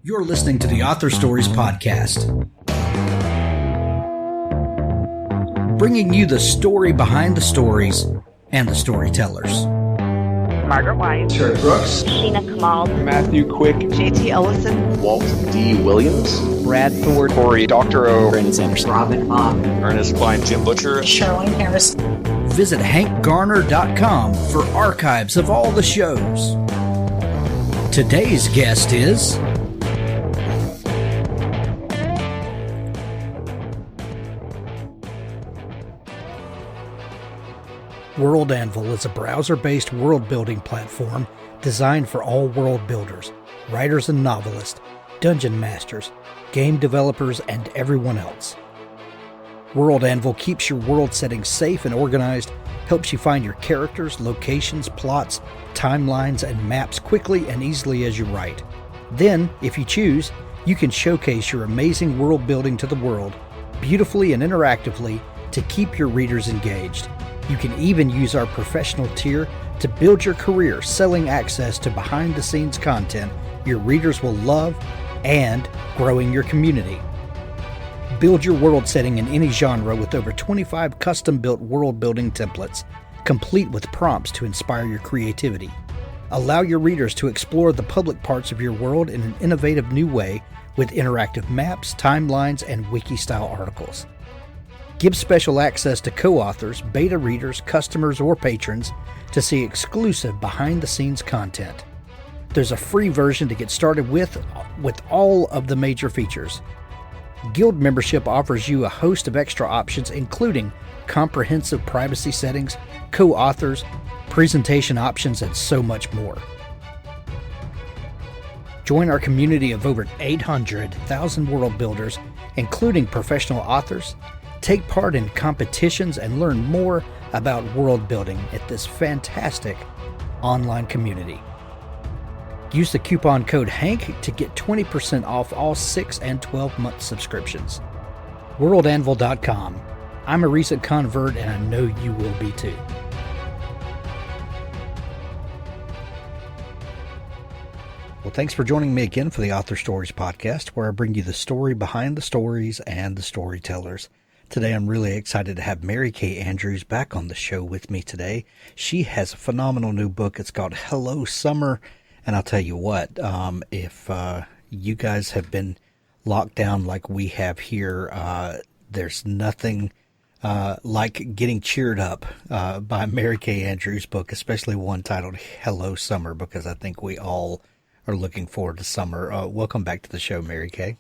You're listening to the Author Stories Podcast, bringing you the story behind the stories and the storytellers. Margaret White, Terry Brooks, Sheena Kamal, Matthew Quick, J.T. Ellison, Walt D. Williams, Brad Thor, Corey, Dr. O, Brandon Sanderson, Robin Mom, Ernest Klein, Jim Butcher, Sherwin Harris. Visit hankgarner.com for archives of all the shows. Today's guest is World Anvil is a browser-based world-building platform designed for all world builders, writers and novelists, dungeon masters, game developers, and everyone else. World Anvil keeps your world setting safe and organized, helps you find your characters, locations, plots, timelines, and maps quickly and easily as you write. Then, if you choose, you can showcase your amazing world building to the world, beautifully and interactively, to keep your readers engaged. You can even use our professional tier to build your career selling access to behind-the-scenes content your readers will love and growing your community. Build your world setting in any genre with over 25 custom-built world-building templates, complete with prompts to inspire your creativity. Allow your readers to explore the public parts of your world in an innovative new way with interactive maps, timelines, and wiki-style articles. Give special access to co-authors, beta readers, customers, or patrons to see exclusive behind-the-scenes content. There's a free version to get started with all of the major features. Guild membership offers you a host of extra options, including comprehensive privacy settings, co-authors, presentation options, and so much more. Join our community of over 800,000 world builders, including professional authors. Take part in competitions and learn more about world building at this fantastic online community. Use the coupon code HANK to get 20% off all 6 and 12-month subscriptions. WorldAnvil.com. I'm a recent convert and I know you will be too. Well, thanks for joining me again for the Author Stories Podcast, where I bring you the story behind the stories and the storytellers. Today, I'm really excited to have Mary Kay Andrews back on the show with me today. She has a phenomenal new book. It's called Hello Summer. And I'll tell you what, if you guys have been locked down like we have here, there's nothing like getting cheered up by Mary Kay Andrews' book, especially one titled Hello Summer, because I think we all are looking forward to summer. Welcome back to the show, Mary Kay.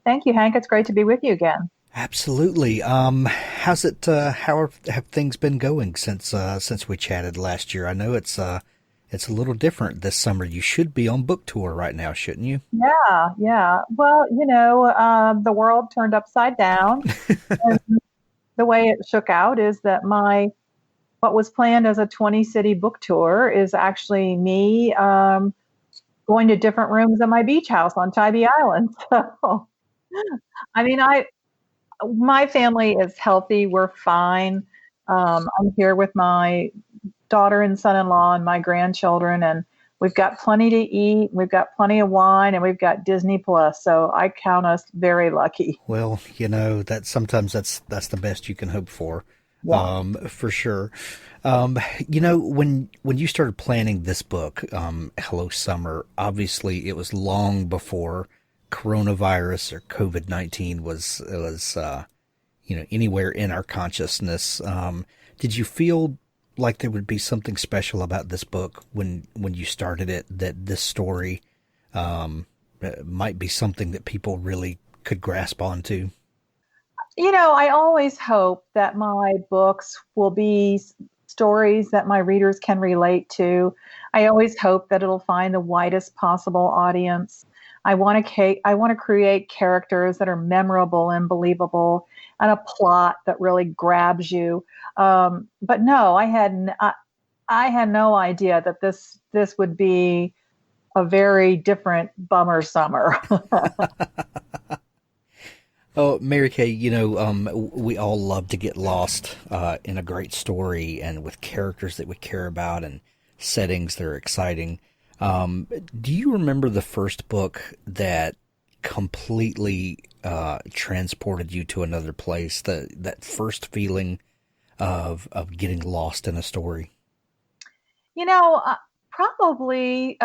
Thank you, Hank. It's great to be with you again. Absolutely. How's it? How have things been going since we chatted last year? I know it's a little different this summer. You should be on book tour right now, shouldn't you? Yeah. Well, the world turned upside down. And the way it shook out is that what was planned as a 20-city book tour is actually me going to different rooms at my beach house on Tybee Island. So, I mean, my family is healthy. We're fine. I'm here with my daughter and son-in-law and my grandchildren, and we've got plenty to eat, we've got plenty of wine, and we've got Disney Plus, so I count us very lucky. Well, that's sometimes that's the best you can hope for. Yeah. For sure. When you started planning this book, Hello Summer, obviously it was long before coronavirus or COVID-19 was anywhere in our consciousness. Did you feel like there would be something special about this book when you started it, that this story might be something that people really could grasp onto? I always hope that my books will be stories that my readers can relate to. I always hope that it'll find the widest possible audience. I want to create characters that are memorable and believable, and a plot that really grabs you. But no, I had no idea that this would be a very different bummer summer. Oh, Mary Kay, we all love to get lost in a great story and with characters that we care about and settings that are exciting. Do you remember the first book that completely transported you to another place? That first feeling of getting lost in a story? Probably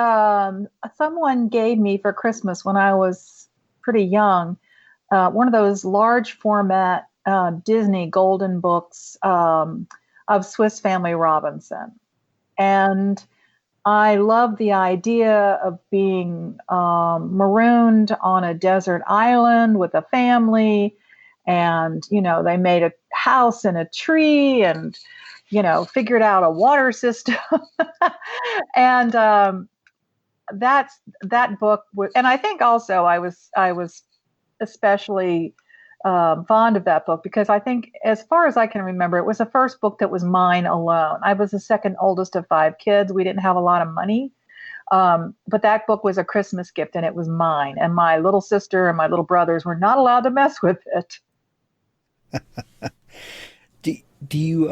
someone gave me for Christmas when I was pretty young one of those large format Disney golden books of Swiss Family Robinson. And I love the idea of being marooned on a desert island with a family. And, they made a house in a tree and, figured out a water system. And that book was, and I think also I was especially fond of that book because I think, as far as I can remember, it was the first book that was mine alone. I was the second oldest of 5 kids. We didn't have a lot of money, but that book was a Christmas gift, and it was mine. And my little sister and my little brothers were not allowed to mess with it. Do you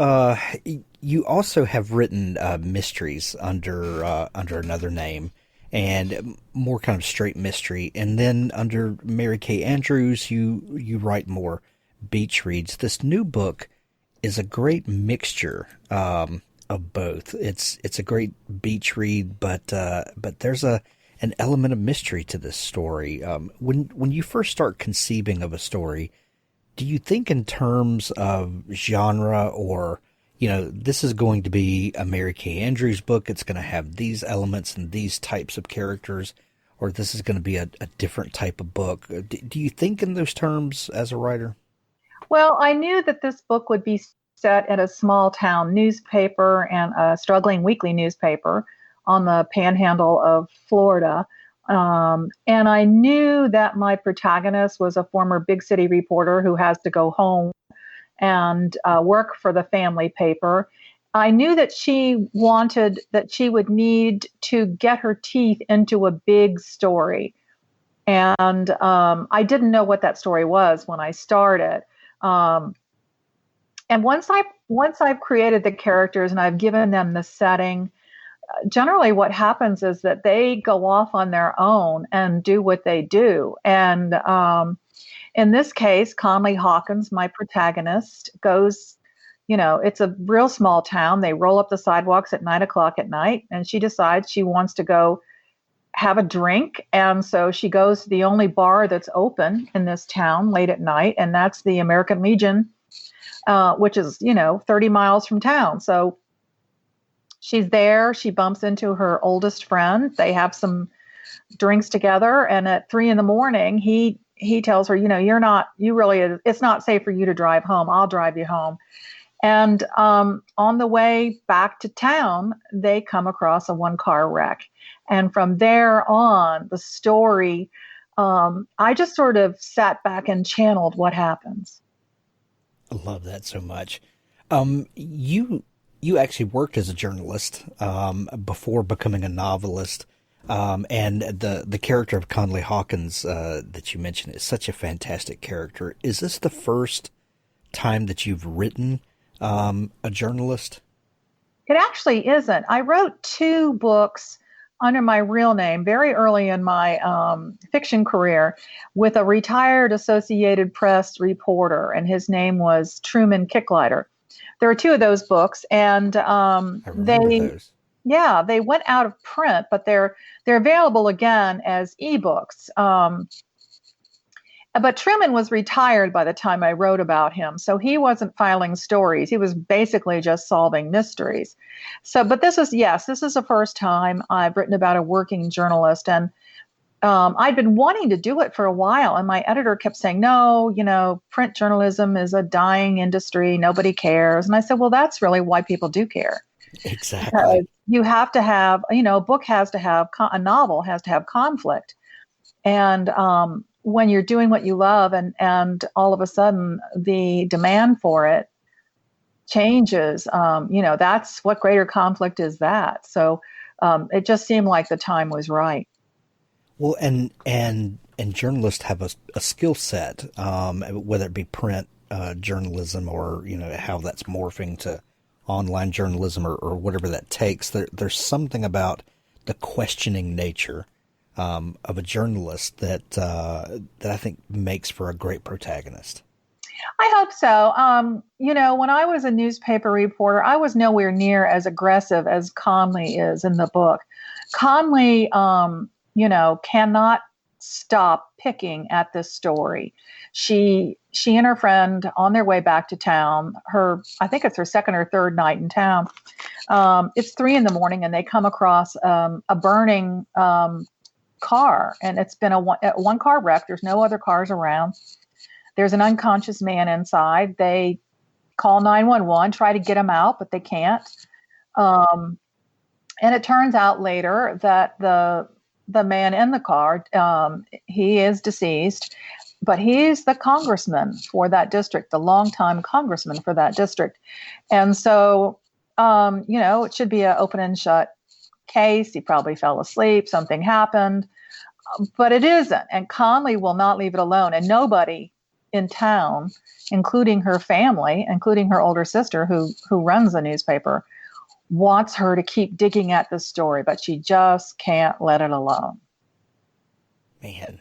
you also have written mysteries under another name, and more kind of straight mystery, and then under Mary Kay Andrews you write more beach reads. This new book is a great mixture of both. It's a great beach read, but there's an element of mystery to this story. When you first start conceiving of a story, do you think in terms of genre, or, this is going to be a Mary Kay Andrews book, it's going to have these elements and these types of characters, or this is going to be a different type of book? Do you think in those terms as a writer? Well, I knew that this book would be set at a small town newspaper and a struggling weekly newspaper on the panhandle of Florida. And I knew that my protagonist was a former big city reporter who has to go home and work for the family paper. I knew that she would need to get her teeth into a big story. And I didn't know what that story was when I started. And once I've created the characters and I've given them the setting, generally what happens is that they go off on their own and do what they do. And in this case, Conley Hawkins, my protagonist, goes, it's a real small town. They roll up the sidewalks at 9:00 at night, and she decides she wants to go have a drink. And so she goes to the only bar that's open in this town late at night, and that's the American Legion, which is, 30 miles from town. So she's there. She bumps into her oldest friend. They have some drinks together. And at 3 a.m, he tells her, it's not safe for you to drive home. I'll drive you home. And on the way back to town, they come across a 1-car wreck. And from there on, the story, I just sort of sat back and channeled what happens. I love that so much. You actually worked as a journalist before becoming a novelist, and the character of Conley Hawkins that you mentioned is such a fantastic character. Is this the first time that you've written a journalist? It actually isn't. I wrote 2 books under my real name very early in my fiction career with a retired Associated Press reporter, and his name was Truman Kicklighter. There are 2 of those books, and those. Yeah, they went out of print, but they're available again as ebooks. But Truman was retired by the time I wrote about him, so he wasn't filing stories. He was basically just solving mysteries. But this is the first time I've written about a working journalist, and I'd been wanting to do it for a while, and my editor kept saying, no, print journalism is a dying industry. Nobody cares. And I said, well, that's really why people do care. Exactly. Because you have to have, a novel has to have conflict. And when you're doing what you love and all of a sudden the demand for it changes, that's what greater conflict is that. So it just seemed like the time was right. Well, and journalists have a skill set, whether it be print journalism or, how that's morphing to online journalism or whatever that takes. There's something about the questioning nature of a journalist that I think makes for a great protagonist. I hope so. When I was a newspaper reporter, I was nowhere near as aggressive as Conley is in the book. Conley, cannot stop picking at this story. She and her friend on their way back to town, I think it's her second or third night in town. It's 3 a.m. and they come across a burning car, and it's been a one car wreck. There's no other cars around. There's an unconscious man inside. They call 911, try to get him out, but they can't. And it turns out later that the man in the car, he is deceased, but he's the congressman for that district, the longtime congressman for that district. And so, it should be an open and shut case. He probably fell asleep. Something happened, but it isn't. And Conley will not leave it alone. And nobody in town, including her family, including her older sister who runs the newspaper, wants her to keep digging at this story, but she just can't let it alone. Man,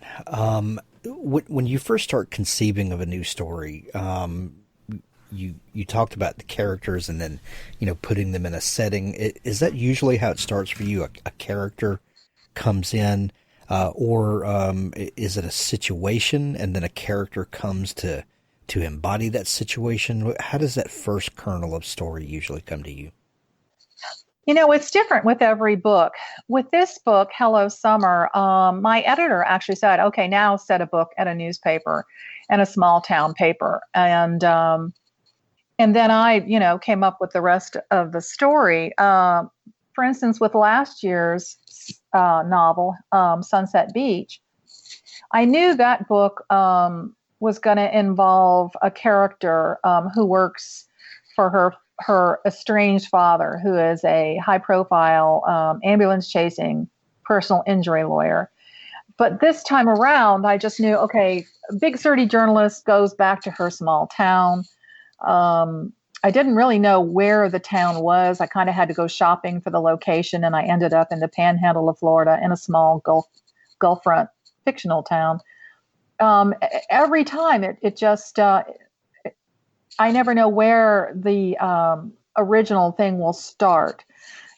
when you first start conceiving of a new story, you talked about the characters and then, putting them in a setting. Is that usually how it starts for you? A character comes in, or is it a situation and then a character comes to embody that situation? How does that first kernel of story usually come to you? It's different with every book. With this book, Hello Summer, my editor actually said, okay, now set a book at a newspaper and a small town paper. And then I, came up with the rest of the story. For instance, with last year's novel, Sunset Beach, I knew that book was going to involve a character who works for her estranged father, who is a high-profile ambulance-chasing personal injury lawyer. But this time around, I just knew, okay, a big surdy journalist goes back to her small town. I didn't really know where the town was. I kind of had to go shopping for the location, and I ended up in the panhandle of Florida in a small Gulfront fictional town. Every time it just... I never know where the original thing will start.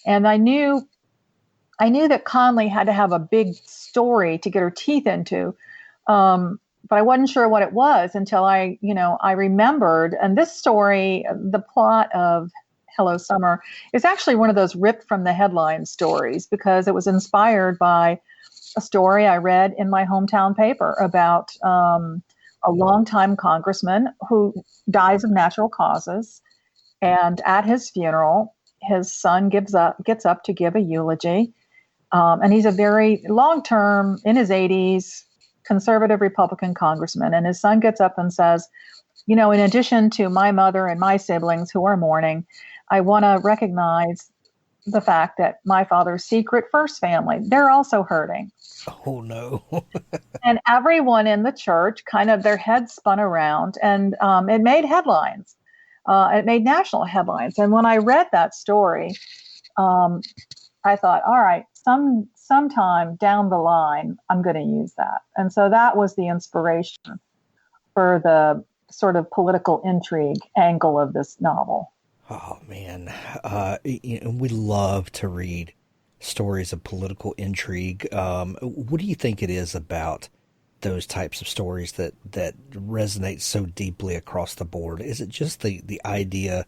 And I knew that Conley had to have a big story to get her teeth into. But I wasn't sure what it was until I remembered. And this story, the plot of Hello Summer, is actually one of those ripped from the headline stories because it was inspired by a story I read in my hometown paper about a longtime congressman who dies of natural causes. And at his funeral, his son gets up to give a eulogy. And he's a very long-term, in his 80s, conservative Republican congressman. And his son gets up and says, in addition to my mother and my siblings who are mourning, I want to recognize the fact that my father's secret first family, they're also hurting. Oh, no. And everyone in the church kind of their heads spun around, and it made headlines. It made national headlines. And when I read that story, I thought, all right, sometime down the line, I'm going to use that. And so that was the inspiration for the sort of political intrigue angle of this novel. Oh, man. We love to read stories of political intrigue. What do you think it is about those types of stories that resonate so deeply across the board? Is it just the idea,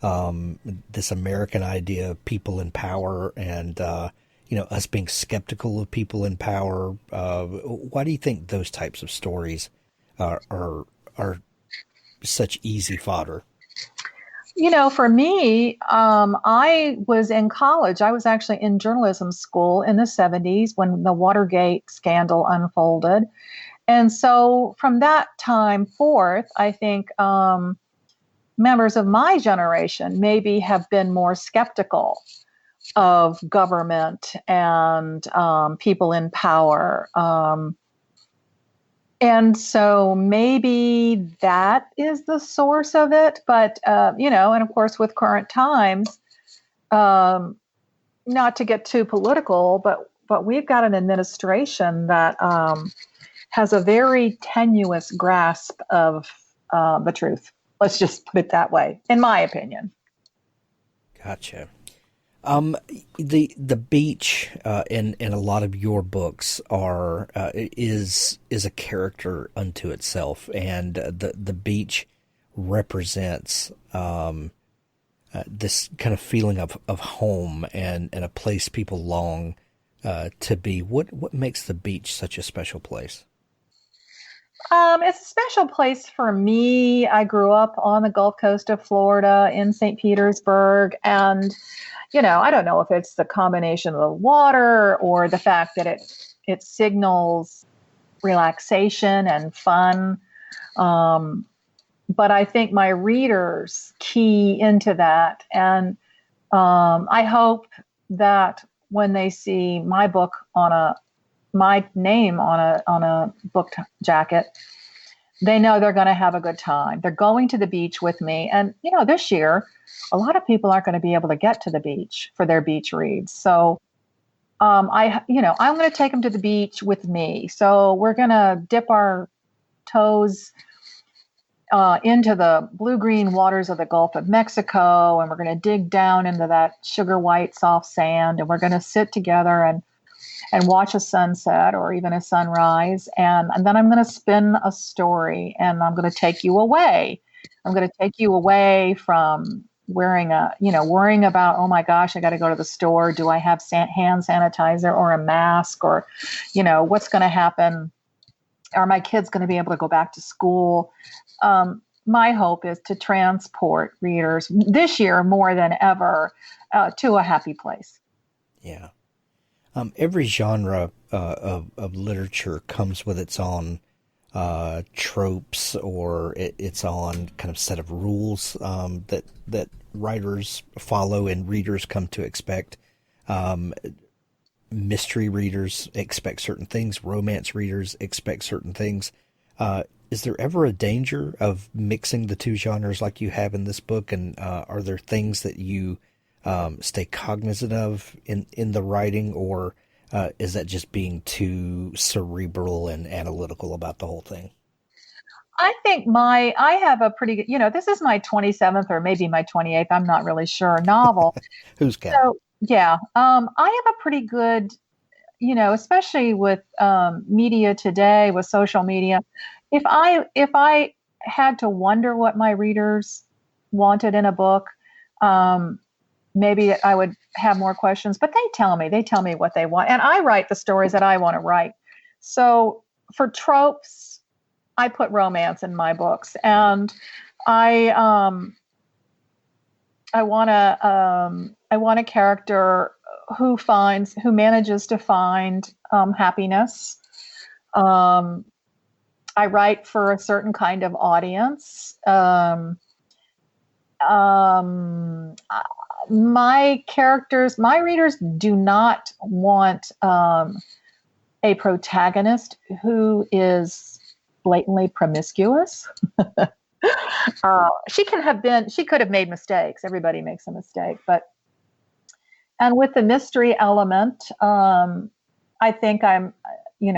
this American idea of people in power and, us being skeptical of people in power? Why do you think those types of stories are such easy fodder? For me, I was in college. I was actually in journalism school in the 70s when the Watergate scandal unfolded. And so from that time forth, I think members of my generation maybe have been more skeptical of government and people in power. And so maybe that is the source of it. But, and of course, with current times, not to get too political, but we've got an administration that has a very tenuous grasp of the truth. Let's just put it that way, in my opinion. Gotcha. The beach in a lot of your books is a character unto itself, and the beach represents this kind of feeling of home and a place people long to be. What makes the beach such a special place? It's a special place for me. I grew up on the Gulf Coast of Florida in St. Petersburg. And, I don't know if it's the combination of the water or the fact that it signals relaxation and fun. But I think my readers key into that. And I hope that when they see my book my name on a book jacket, they know they're going to have a good time. They're going to the beach with me. And, this year, a lot of people aren't going to be able to get to the beach for their beach reads. So I'm going to take them to the beach with me. So we're going to dip our toes into the blue-green waters of the Gulf of Mexico, and we're going to dig down into that sugar white soft sand, and we're going to sit together and watch a sunset or even a sunrise. And then I'm going to spin a story, and I'm going to take you away. I'm going to take you away from worrying about, oh my gosh, I got to go to the store. Do I have hand sanitizer or a mask, or, what's going to happen? Are my kids going to be able to go back to school? My hope is to transport readers this year more than ever to a happy place. Yeah. Every genre of literature comes with its own tropes or its own kind of set of rules that writers follow and readers come to expect. Mystery readers expect certain things. Romance readers expect certain things. Is there ever a danger of mixing the two genres like you have in this book? And are there things that you stay cognizant of in the writing, or is that just being too cerebral and analytical about the whole thing? I think I have a pretty good, this is my 27th or maybe my 28th, I'm not really sure, novel. Who's counting? So, yeah, I have a pretty good, especially with media today, with social media. If I had to wonder what my readers wanted in a book, maybe I would have more questions, but they tell me what they want. And I write the stories that I want to write. So for tropes, I put romance in my books, and I want a character who manages to find happiness. I write for a certain kind of audience. My readers do not want a protagonist who is blatantly promiscuous. She could have made mistakes. Everybody makes a mistake, and with the mystery element, I think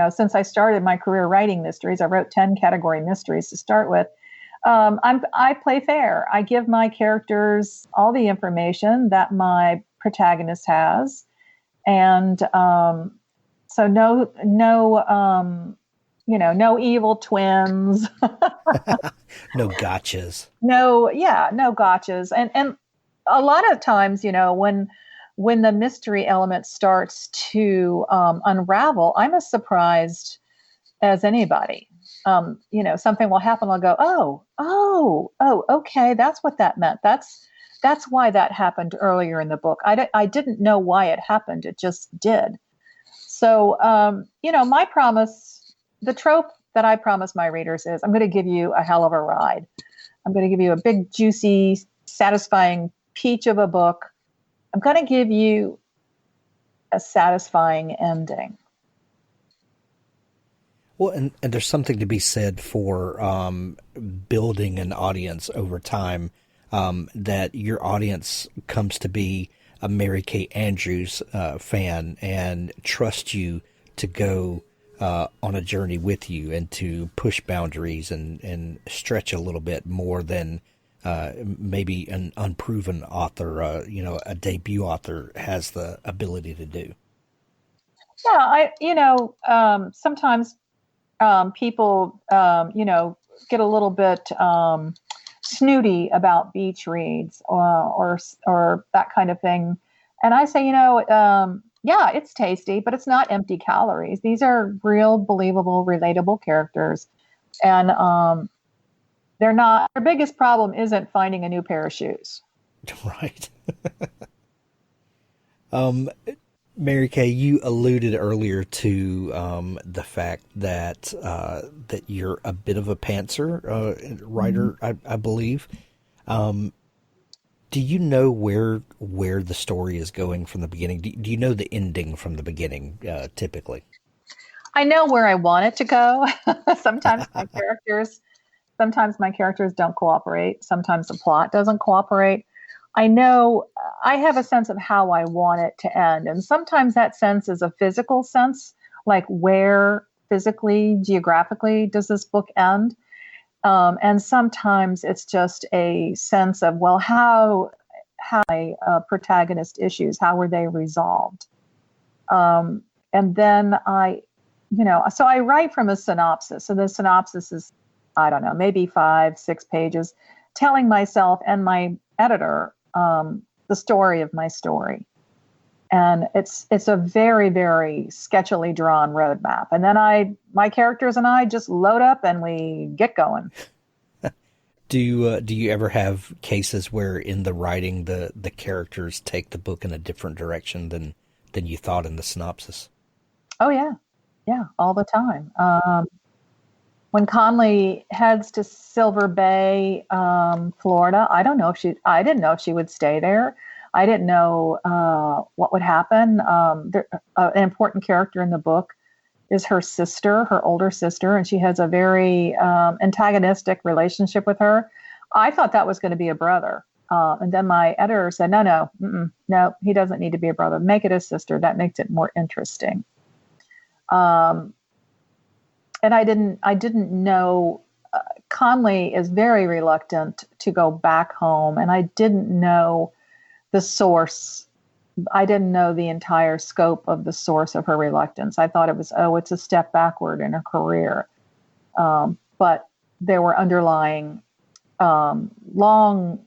since I started my career writing mysteries, I wrote 10 category mysteries to start with. I play fair. I give my characters all the information that my protagonist has, and so no evil twins, no gotchas. No gotchas, and a lot of times, when the mystery element starts to unravel, I'm as surprised as anybody. Something will happen. I'll go, oh, okay, that's what that meant. That's why that happened earlier in the book. I didn't know why it happened. It just did. So, my promise, the trope that I promise my readers is I'm going to give you a hell of a ride. I'm going to give you a big, juicy, satisfying peach of a book. I'm going to give you a satisfying ending. Well, and there's something to be said for building an audience over time, that your audience comes to be a Mary Kay Andrews fan and trust you to go on a journey with you and to push boundaries and stretch a little bit more than maybe an unproven author, a debut author has the ability to do. Yeah, sometimes people, get a little bit snooty about beach reads or that kind of thing. And I say, yeah, it's tasty, but it's not empty calories. These are real, believable, relatable characters. And their biggest problem isn't finding a new pair of shoes. Right. Mary Kay, you alluded earlier to the fact that that you're a bit of a pantser writer, I believe. Do you know where the story is going from the beginning? Do you know the ending from the beginning, typically? I know where I want it to go. Sometimes my characters don't cooperate. Sometimes the plot doesn't cooperate. I know I have a sense of how I want it to end. And sometimes that sense is a physical sense, like where physically, geographically does this book end? And sometimes it's just a sense of, well, how my protagonist issues, how were they resolved? And then so I write from a synopsis. So the synopsis is, I don't know, maybe 5-6 pages, telling myself and my editor the story of my story. And it's a very, very sketchily drawn roadmap. And then my characters and I just load up and we get going. Do you ever have cases where in the writing the characters take the book in a different direction than you thought in the synopsis? Oh yeah. Yeah, all the time. When Conley heads to Silver Bay, Florida, I didn't know if she would stay there. I didn't know what would happen. An important character in the book is her sister, her older sister, and she has a very antagonistic relationship with her. I thought that was going to be a brother. And then my editor said, no, he doesn't need to be a brother. Make it a sister. That makes it more interesting. And I didn't know, Conley is very reluctant to go back home, and I didn't know the source. I didn't know the entire scope of the source of her reluctance. I thought it was, it's a step backward in her career. But there were underlying, long,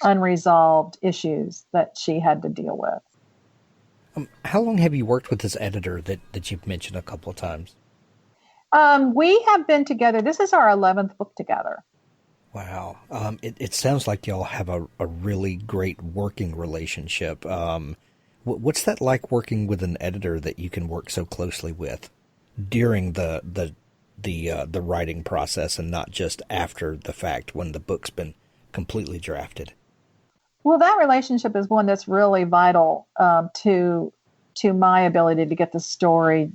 unresolved issues that she had to deal with. How long have you worked with this editor that you've mentioned a couple of times? We have been together. This is our 11th book together. Wow. It sounds like y'all have a really great working relationship. What's that like working with an editor that you can work so closely with during the writing process and not just after the fact when the book's been completely drafted? Well, that relationship is one that's really vital to my ability to get the story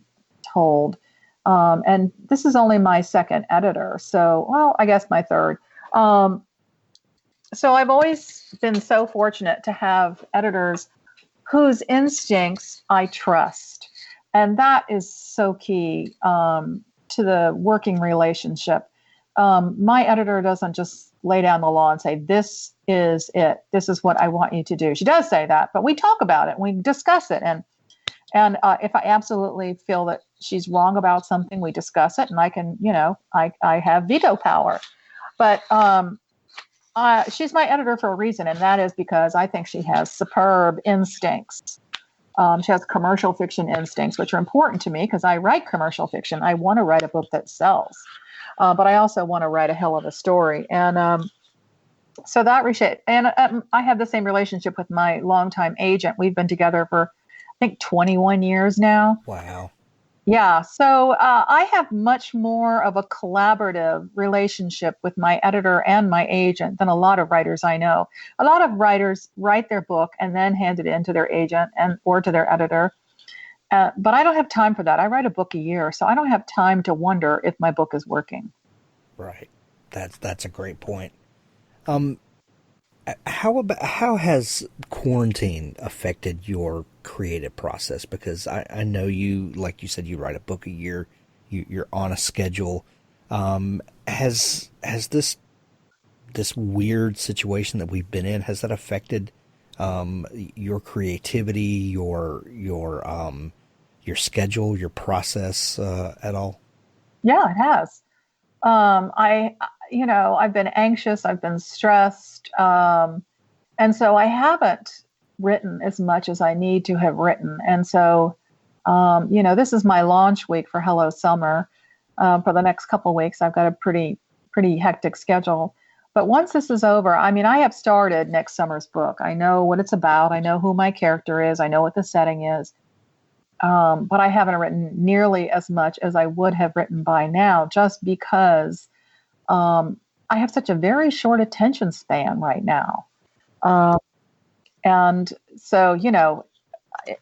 told. And this is only my second editor, I guess my third. So I've always been so fortunate to have editors whose instincts I trust. And that is so key to the working relationship. My editor doesn't just lay down the law and say, this is it. This is what I want you to do. She does say that, but we talk about it. We discuss it. And if I absolutely feel that she's wrong about something, we discuss it, and I can, I have veto power. But she's my editor for a reason, and that is because I think she has superb instincts. She has commercial fiction instincts, which are important to me because I write commercial fiction. I want to write a book that sells. But I also want to write a hell of a story. And so that reshape. And I have the same relationship with my longtime agent. We've been together for, I think, 21 years now. Wow. Yeah. So I have much more of a collaborative relationship with my editor and my agent than a lot of writers I know. A lot of writers write their book and then hand it in to their agent or to their editor. But I don't have time for that. I write a book a year, so I don't have time to wonder if my book is working. Right. That's a great point. how has quarantine affected your creative process? Because I know you, like you said, you write a book a year. You're on a schedule. Has this weird situation that we've been in, has that affected your creativity, your schedule, your process at all? Yeah, it has. I've been anxious, I've been stressed, and so I haven't written as much as I need to have written. And so, this is my launch week for Hello Summer. For the next couple of weeks, I've got a pretty hectic schedule. But once this is over, I have started next summer's book. I know what it's about. I know who my character is. I know what the setting is. But I haven't written nearly as much as I would have written by now, just because I have such a very short attention span right now. And so,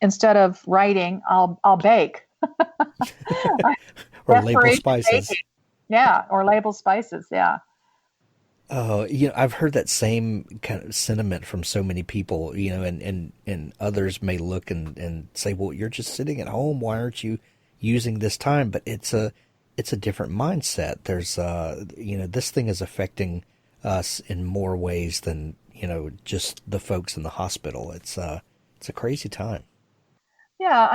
instead of writing, I'll bake. Or label spices. Baking. Yeah, or label spices, yeah. I've heard that same kind of sentiment from so many people, and others may look and say, well, you're just sitting at home. Why aren't you using this time? But it's a different mindset. There's, this thing is affecting us in more ways than, just the folks in the hospital. It's a crazy time. Yeah.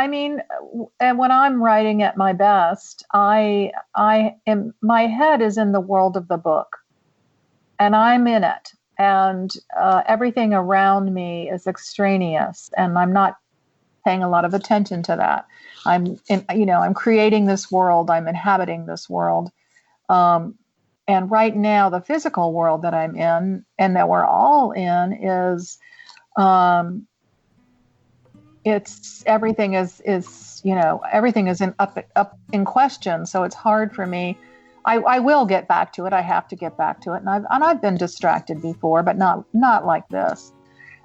And when I'm writing at my best, my head is in the world of the book. And I'm in it, and everything around me is extraneous, and I'm not paying a lot of attention to that. I'm creating this world. I'm inhabiting this world, and right now, the physical world that I'm in, and that we're all in, is, everything is up in question. So it's hard for me. I will get back to it. I have to get back to it. And I've been distracted before, but not like this.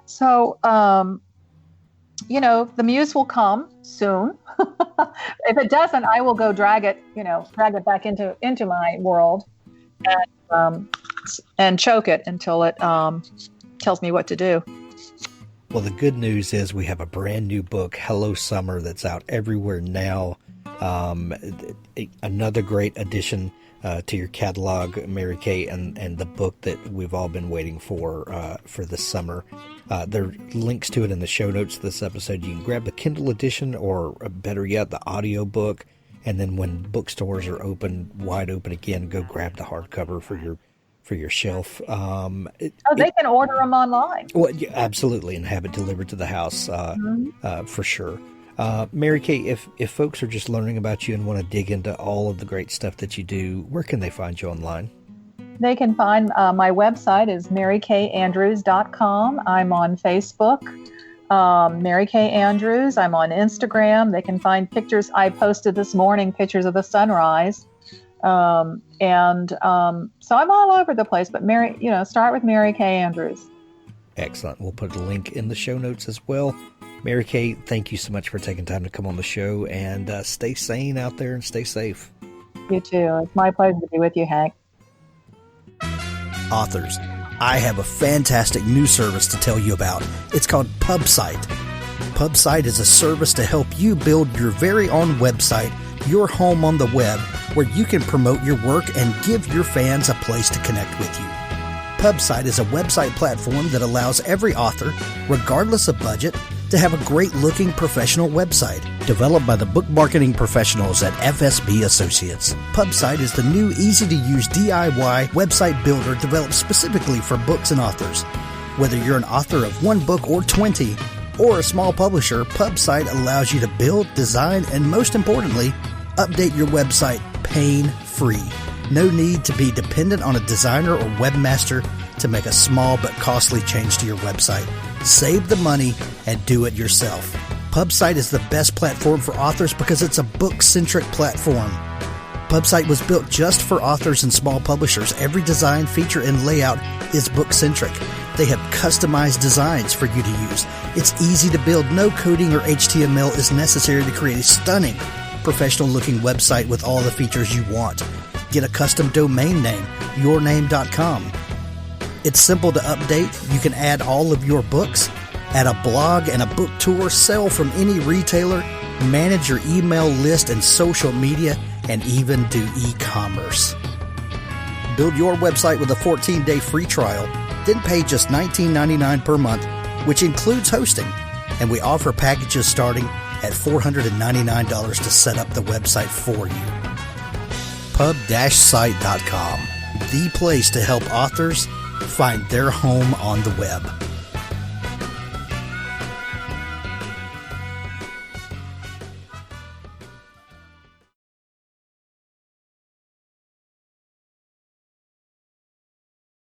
So, the muse will come soon. If it doesn't, I will go drag it back into my world and choke it until it tells me what to do. Well, the good news is we have a brand new book, Hello Summer, that's out everywhere now. Another great addition to your catalog, Mary Kay, and the book that we've all been waiting for this summer. There are links to it in the show notes of this episode. You can grab the Kindle edition, or better yet, the audio book. And then when bookstores are wide open again, go grab the hardcover for your shelf. They can order them online. Well, yeah, absolutely, and have it delivered to the house for sure. Mary Kay, if folks are just learning about you and want to dig into all of the great stuff that you do, where can they find you online? They can find my website is marykayandrews.com. I'm on Facebook, Mary Kay Andrews. I'm on Instagram. They can find pictures. I posted this morning pictures of the sunrise. So I'm all over the place, but start with Mary Kay Andrews. Excellent. We'll put a link in the show notes as well. Mary Kay, thank you so much for taking time to come on the show, and stay sane out there and stay safe. You too. It's my pleasure to be with you, Hank. Authors, I have a fantastic new service to tell you about. It's called PubSite. PubSite is a service to help you build your very own website, your home on the web, where you can promote your work and give your fans a place to connect with you. PubSite is a website platform that allows every author, regardless of budget, to have a great-looking professional website developed by the book marketing professionals at FSB Associates. PubSite is the new, easy-to-use DIY website builder developed specifically for books and authors. Whether you're an author of one book or 20, or a small publisher, PubSite allows you to build, design, and most importantly, update your website pain-free. No need to be dependent on a designer or webmaster to make a small but costly change to your website. Save the money and do it yourself. PubSite is the best platform for authors because it's a book-centric platform. PubSite was built just for authors and small publishers. Every design, feature, and layout is book-centric. They have customized designs for you to use. It's easy to build. No coding or HTML is necessary to create a stunning, professional-looking website with all the features you want. Get a custom domain name, yourname.com. It's simple to update. You can add all of your books, add a blog and a book tour, sell from any retailer, manage your email list and social media, and even do e-commerce. Build your website with a 14-day free trial, then pay just $19.99 per month, which includes hosting. And we offer packages starting at $499 to set up the website for you. Pub-site.com, the place to help authors find their home on the web.